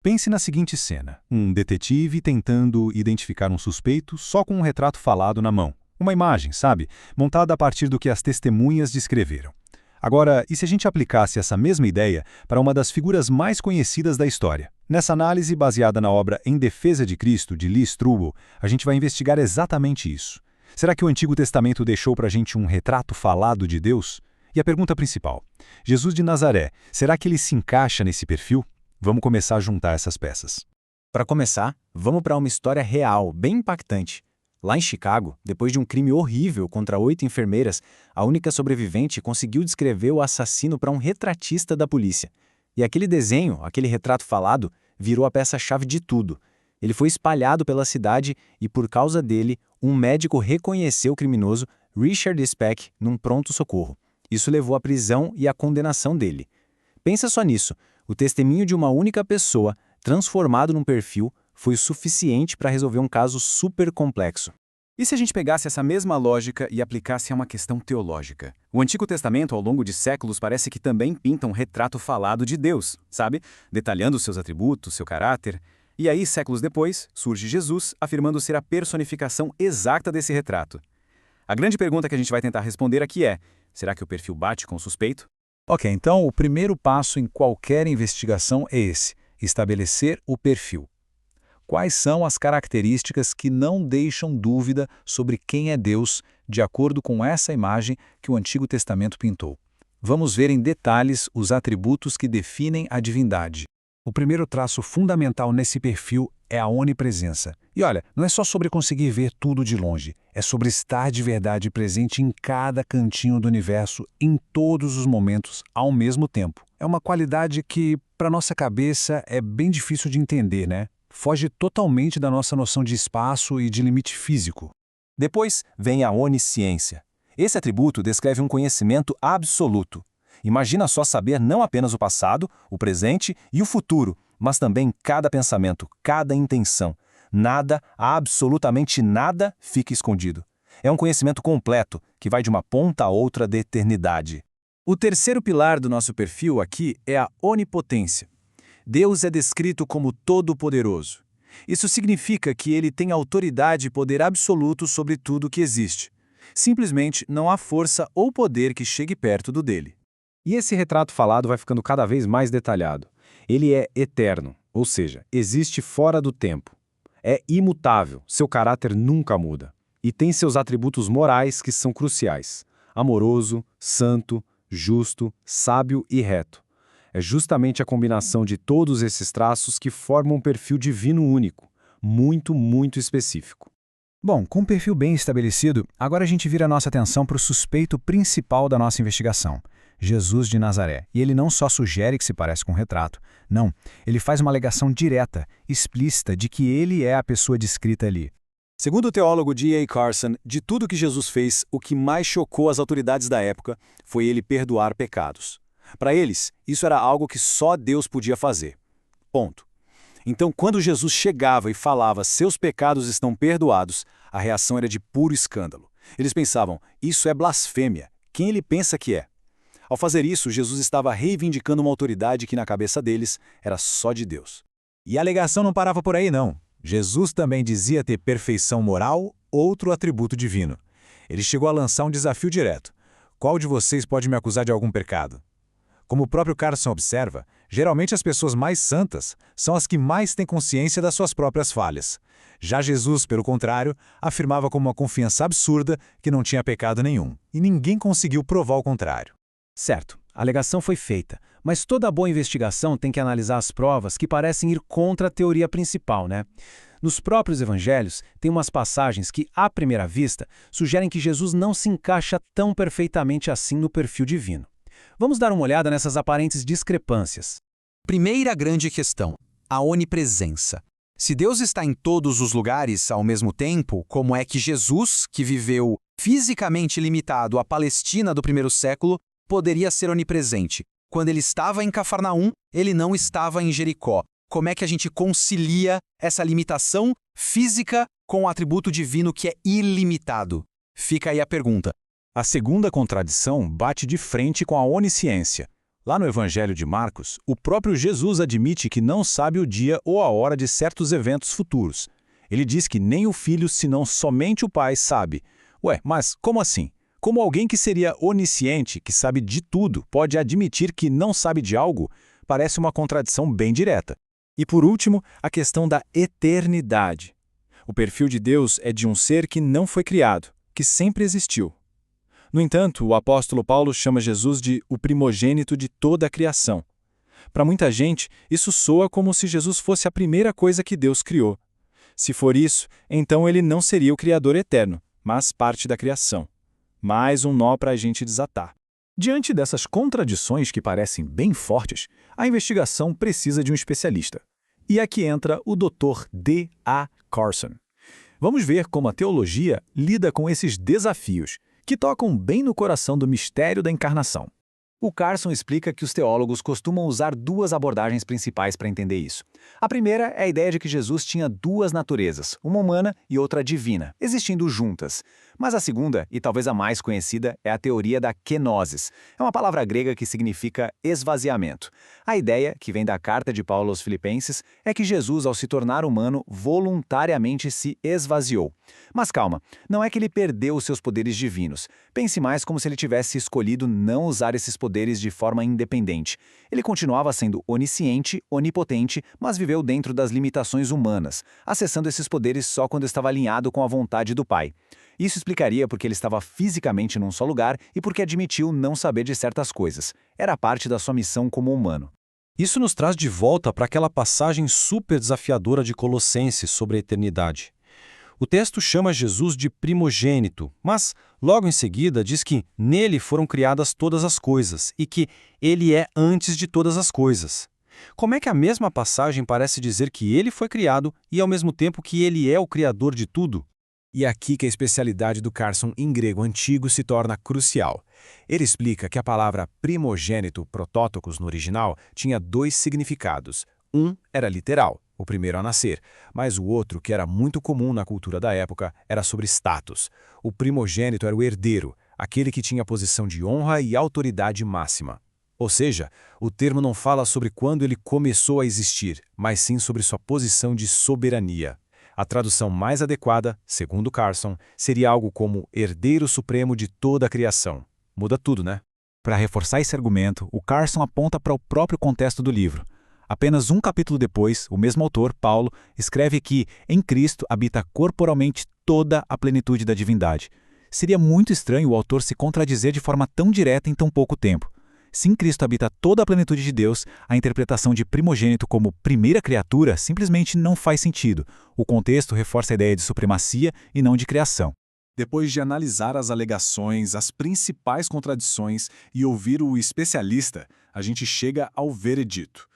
Pense na seguinte cena: um detetive tentando identificar um suspeito só com um retrato falado na mão. Uma imagem, sabe? Montada a partir do que as testemunhas descreveram. Agora, e se a gente aplicasse essa mesma ideia para uma das figuras mais conhecidas da história? Nessa análise, baseada na obra Em Defesa de Cristo, de Lee Strobel, a gente vai investigar exatamente isso. Será que o Antigo Testamento deixou para a gente um retrato falado de Deus? E a pergunta principal: Jesus de Nazaré, será que ele se encaixa nesse perfil? Vamos começar a juntar essas peças. Para começar, vamos para uma história real, bem impactante. Lá em Chicago, depois de um crime horrível contra 8 enfermeiras, a única sobrevivente conseguiu descrever o assassino para um retratista da polícia. E aquele desenho, aquele retrato falado, virou a peça-chave de tudo. Ele foi espalhado pela cidade e, por causa dele, um médico reconheceu o criminoso, Richard Speck, num pronto-socorro. Isso levou à prisão e à condenação dele. Pensa só nisso. O testemunho de uma única pessoa, transformado num perfil, foi o suficiente para resolver um caso super complexo. E se a gente pegasse essa mesma lógica e aplicasse a uma questão teológica? O Antigo Testamento, ao longo de séculos, parece que também pinta um retrato falado de Deus, sabe? Detalhando seus atributos, seu caráter. E aí, séculos depois, surge Jesus, afirmando ser a personificação exata desse retrato. A grande pergunta que a gente vai tentar responder aqui é: será que o perfil bate com o suspeito? Ok, então o primeiro passo em qualquer investigação é esse: estabelecer o perfil. Quais são as características que não deixam dúvida sobre quem é Deus, de acordo com essa imagem que o Antigo Testamento pintou? Vamos ver em detalhes os atributos que definem a divindade. O primeiro traço fundamental nesse perfil é a onipresença. E olha, não é só sobre conseguir ver tudo de longe, é sobre estar de verdade presente em cada cantinho do universo, em todos os momentos, ao mesmo tempo. É uma qualidade que, para nossa cabeça, é bem difícil de entender, né? Foge totalmente da nossa noção de espaço e de limite físico. Depois vem a onisciência. Esse atributo descreve um conhecimento absoluto. Imagina só saber não apenas o passado, o presente e o futuro, mas também cada pensamento, cada intenção. Nada, absolutamente nada, fica escondido. É um conhecimento completo, que vai de uma ponta a outra da eternidade. O terceiro pilar do nosso perfil aqui é a onipotência. Deus é descrito como todo-poderoso. Isso significa que ele tem autoridade e poder absoluto sobre tudo que existe. Simplesmente não há força ou poder que chegue perto do dele. E esse retrato falado vai ficando cada vez mais detalhado. Ele é eterno, ou seja, existe fora do tempo. É imutável, seu caráter nunca muda. E tem seus atributos morais que são cruciais: amoroso, santo, justo, sábio e reto. É justamente a combinação de todos esses traços que formam um perfil divino único, muito, muito específico. Bom, com um perfil bem estabelecido, agora a gente vira a nossa atenção para o suspeito principal da nossa investigação: Jesus de Nazaré. E ele não só sugere que se parece com um retrato. Não, ele faz uma alegação direta, explícita, de que ele é a pessoa descrita ali. Segundo o teólogo D.A. Carson, de tudo que Jesus fez, o que mais chocou as autoridades da época foi ele perdoar pecados. Para eles, isso era algo que só Deus podia fazer. Ponto. Então, quando Jesus chegava e falava "seus pecados estão perdoados", a reação era de puro escândalo. Eles pensavam: isso é blasfêmia. Quem ele pensa que é? Ao fazer isso, Jesus estava reivindicando uma autoridade que na cabeça deles era só de Deus. E a alegação não parava por aí, não. Jesus também dizia ter perfeição moral, outro atributo divino. Ele chegou a lançar um desafio direto: qual de vocês pode me acusar de algum pecado? Como o próprio Carson observa, geralmente as pessoas mais santas são as que mais têm consciência das suas próprias falhas. Já Jesus, pelo contrário, afirmava com uma confiança absurda que não tinha pecado nenhum, e ninguém conseguiu provar o contrário. Certo, a alegação foi feita, mas toda boa investigação tem que analisar as provas que parecem ir contra a teoria principal, né? Nos próprios evangelhos, tem umas passagens que, à primeira vista, sugerem que Jesus não se encaixa tão perfeitamente assim no perfil divino. Vamos dar uma olhada nessas aparentes discrepâncias. Primeira grande questão: a onipresença. Se Deus está em todos os lugares ao mesmo tempo, como é que Jesus, que viveu fisicamente limitado à Palestina do primeiro século, poderia ser onipresente? Quando ele estava em Cafarnaum, ele não estava em Jericó. Como é que a gente concilia essa limitação física com o atributo divino que é ilimitado? Fica aí a pergunta. A segunda contradição bate de frente com a onisciência. Lá no Evangelho de Marcos, o próprio Jesus admite que não sabe o dia ou a hora de certos eventos futuros. Ele diz que nem o Filho, senão somente o Pai, sabe. Ué, mas como assim? Como alguém que seria onisciente, que sabe de tudo, pode admitir que não sabe de algo? Parece uma contradição bem direta. E por último, a questão da eternidade. O perfil de Deus é de um ser que não foi criado, que sempre existiu. No entanto, o apóstolo Paulo chama Jesus de o primogênito de toda a criação. Para muita gente, isso soa como se Jesus fosse a primeira coisa que Deus criou. Se for isso, então ele não seria o Criador eterno, mas parte da criação. Mais um nó para a gente desatar. Diante dessas contradições que parecem bem fortes, a investigação precisa de um especialista. E aqui entra o Dr. D.A. Carson. Vamos ver como a teologia lida com esses desafios, que tocam bem no coração do mistério da encarnação. O Carson explica que os teólogos costumam usar duas abordagens principais para entender isso. A primeira é a ideia de que Jesus tinha duas naturezas, uma humana e outra divina, existindo juntas. Mas a segunda, e talvez a mais conhecida, é a teoria da kenosis. É uma palavra grega que significa esvaziamento. A ideia, que vem da carta de Paulo aos Filipenses, é que Jesus, ao se tornar humano, voluntariamente se esvaziou. Mas calma, não é que ele perdeu os seus poderes divinos. Pense mais como se ele tivesse escolhido não usar esses poderes de forma independente. Ele continuava sendo onisciente, onipotente, mas viveu dentro das limitações humanas, acessando esses poderes só quando estava alinhado com a vontade do Pai. Isso explicaria porque ele estava fisicamente num só lugar e porque admitiu não saber de certas coisas. Era parte da sua missão como humano. Isso nos traz de volta para aquela passagem super desafiadora de Colossenses sobre a eternidade. O texto chama Jesus de primogênito, mas logo em seguida diz que nele foram criadas todas as coisas e que ele é antes de todas as coisas. Como é que a mesma passagem parece dizer que ele foi criado e ao mesmo tempo que ele é o criador de tudo? E é aqui que a especialidade do Carson em grego antigo se torna crucial. Ele explica que a palavra primogênito, protótokos no original, tinha dois significados. Um era literal, o primeiro a nascer, mas o outro, que era muito comum na cultura da época, era sobre status. O primogênito era o herdeiro, aquele que tinha posição de honra e autoridade máxima. Ou seja, o termo não fala sobre quando ele começou a existir, mas sim sobre sua posição de soberania. A tradução mais adequada, segundo Carson, seria algo como herdeiro supremo de toda a criação. Muda tudo, né? Para reforçar esse argumento, o Carson aponta para o próprio contexto do livro. Apenas um capítulo depois, o mesmo autor, Paulo, escreve que em Cristo habita corporalmente toda a plenitude da divindade. Seria muito estranho o autor se contradizer de forma tão direta em tão pouco tempo. Se em Cristo habita toda a plenitude de Deus, a interpretação de primogênito como primeira criatura simplesmente não faz sentido. O contexto reforça a ideia de supremacia e não de criação. Depois de analisar as alegações, as principais contradições e ouvir o especialista, a gente chega ao veredito.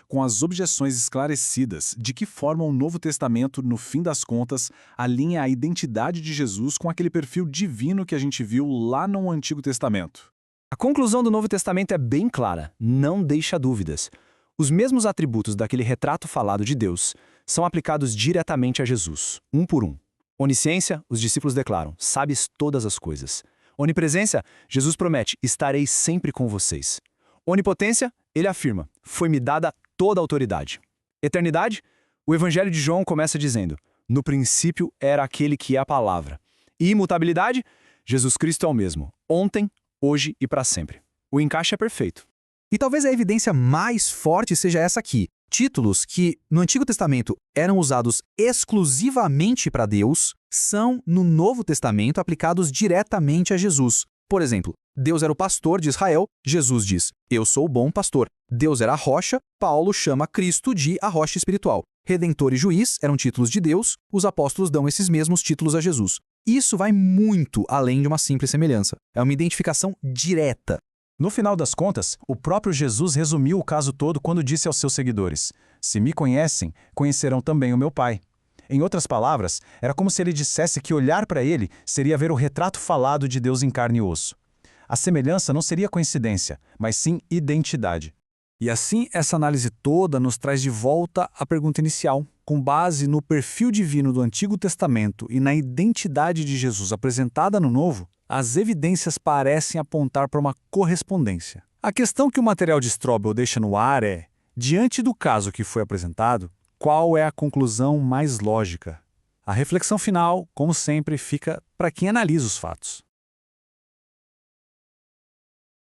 Com as objeções esclarecidas, de que forma o Novo Testamento, no fim das contas, alinha a identidade de Jesus com aquele perfil divino que a gente viu lá no Antigo Testamento? A conclusão do Novo Testamento é bem clara, não deixa dúvidas. Os mesmos atributos daquele retrato falado de Deus são aplicados diretamente a Jesus, um por um. Onisciência, os discípulos declaram, sabes todas as coisas. Onipresença, Jesus promete, estarei sempre com vocês. Onipotência, ele afirma, foi-me dada toda a autoridade. Eternidade, o Evangelho de João começa dizendo, no princípio era aquele que é a palavra. E imutabilidade, Jesus Cristo é o mesmo, ontem, hoje e para sempre. O encaixe é perfeito. E talvez a evidência mais forte seja essa aqui. Títulos que, no Antigo Testamento, eram usados exclusivamente para Deus, são, no Novo Testamento, aplicados diretamente a Jesus. Por exemplo, Deus era o pastor de Israel, Jesus diz, eu sou o bom pastor. Deus era a rocha, Paulo chama Cristo de a rocha espiritual. Redentor e juiz eram títulos de Deus, os apóstolos dão esses mesmos títulos a Jesus. Isso vai muito além de uma simples semelhança. É uma identificação direta. No final das contas, o próprio Jesus resumiu o caso todo quando disse aos seus seguidores, se me conhecem, conhecerão também o meu Pai. Em outras palavras, era como se ele dissesse que olhar para ele seria ver o retrato falado de Deus em carne e osso. A semelhança não seria coincidência, mas sim identidade. E assim, essa análise toda nos traz de volta à pergunta inicial. Com base no perfil divino do Antigo Testamento e na identidade de Jesus apresentada no Novo, as evidências parecem apontar para uma correspondência. A questão que o material de Strobel deixa no ar é, diante do caso que foi apresentado, qual é a conclusão mais lógica? A reflexão final, como sempre, fica para quem analisa os fatos.